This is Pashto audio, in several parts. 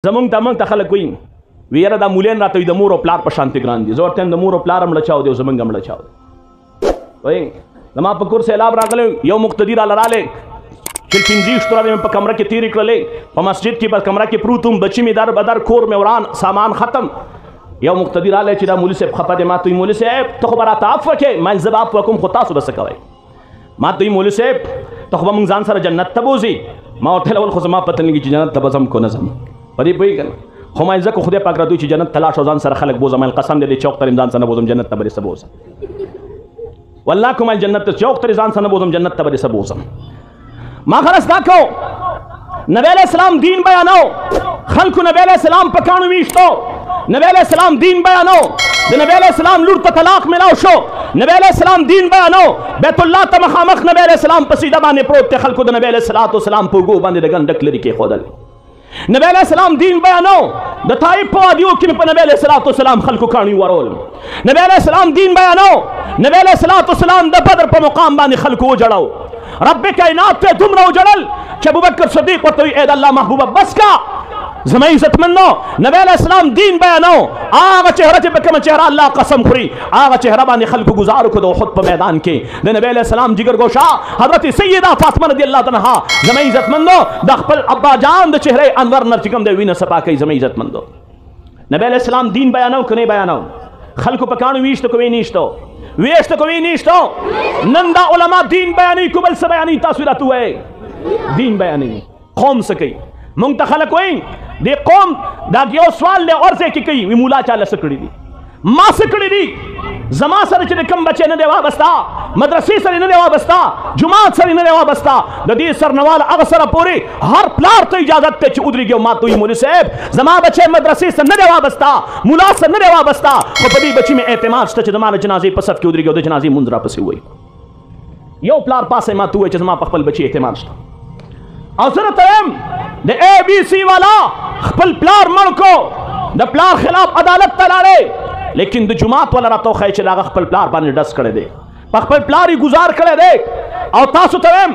زمونږ ته خلک وایي ویره دا مولین راته د مور او پلار په شانتي ګران دي. زه ورته د مور او پلار هم لچاو دی او زمونږ هم لچاو دی. وایي زما په کور سیلاب راغلی یو مقتدي راله چې 15 شپې مې په کمره کې تېرې کړلې په مسجد کې په کمره کې پروت وم بچي مې در بدر کور مې وران سامان ختم. یو مقتدي رالی چې دا مولوي صاحب خفه دی. ما ته وایي مولوي صاحب ته خو به راته عفوه کوې. ما زه به عفوه کوم خو تاسو به څه کوئ؟ ما ته وایي مولوي صاحب ته خو به موږ ځان سره جنت ته بوځي. ما ورته ویل خو زما پته نه لګي چې جنت ته به ځم که نه ځم. په دې پوهېږي که نه خو ما ځکه خدای پاک راته وایي چې جنت ته لاړ شه ځان سره خلک بوځه. ما قسم دی دې چوک ته ځان سره نه بوځم جنت ته به دې څه بوځم. والله که ما جنت ته چوک ته ځان سره نه بوځم جنت ته به دې څه بوځم. ما خلاص دا کو نبی علیہ السلام دین بیانو خلکو نبی علیہ السلام په کاڼو ویشتو. نبی علیہ السلام دین بیانو د نبی علیہ السلام لور ته طلاق ملاو شو. نبی علیہ السلام دین بیانو بیت الله ته مخامخ نبی علیہ السلام په سیده باندې پروت ته خلکو د نبی علیہ السلام په اوږو باندې د ګنډک لرې کېښودل. نبی علیہ السلام دین بیانو د طائف په وادیو کې په نبی علیہ السلام خلکو کاڼي ورول. نبی علیہ السلام دین بیانو نبی علیہ السلام د بدر په مقام باندې خلکو وجړو. رب کائنات ته دومره وجړل چې ابوبکر صدیق ورته وایي اے د الله محبوبه بس کا زما عزت مندو. نبی علیہ السلام دین بیانو هغه چهره چې په کومه چهره الله قسم خوري هغه چهره باندې خلکو گزار وکړو د احد په میدان کې د نبی علیہ السلام جگر گوشا حضرت سیدہ فاطمه رضی الله عنها زما عزت مندو د خپل ابا جان د چهره انور نه چې کوم دی وینه صفا کوي زما عزت مندو. نبی علیہ السلام دین بیانو کنه بیانو خلکو په کانو ویشتو کوي نیشتو ویشتو کوي نیشتو. نن دا علما دین بیانوي کو بل څه بیانوي تاسو راته وایئ دین بیانوي قوم څه کوي. مونږ ته خلک وایي دې قوم دا یو سوال دی اور ځای کې کوي وي مولا چاله څه کړي دي ما څه کړي دي زما سره چې د کوم بچی نه دی وابسته مدرسې سره نه دی وابسته جومات سره نه دی وابسته د دې سرنوال هغه سره پورې هر پلار ته اجازت دی چې ودرېږي او ما ته وایي مولوي صاحب زما بچی مدرسې سره نه دی وابسته مولا سره نه دی وابسته خو په دې بچي مې اعتماد شته چې زما د جنازې په صف کې ودرېږي او د جنازې مونځ راپسې ووایي. یو پلار پاسه ما ته ووایي چې زما په خپل بچي اعتماد شته او زه ته وایم د اے بی سی والا خپل پلار مړ کو د پلار خلاف عدالت ته لاړې لیکن د جماعت والا راته وښایي چې د هغه خپل پلار باندې ډز کړی دی په خپل پلار یې ګزار کړی دی. او تاسو ته وایم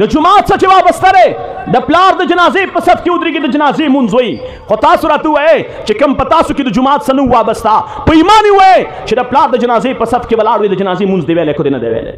د جماعت څخه چې وابسته دی د پلار د جنازې په صف کې ودرېږي د جنازې مونځ وایي خو تاسو راته ووایئ چې کوم په تاسو کې د جماعت څخه نه وابسته په ایمان یې ووایئ چې د پلار د جنازې په صف کې ولاړ وي د جنازې مونځ دی ویلی که دی نه دی ویلی.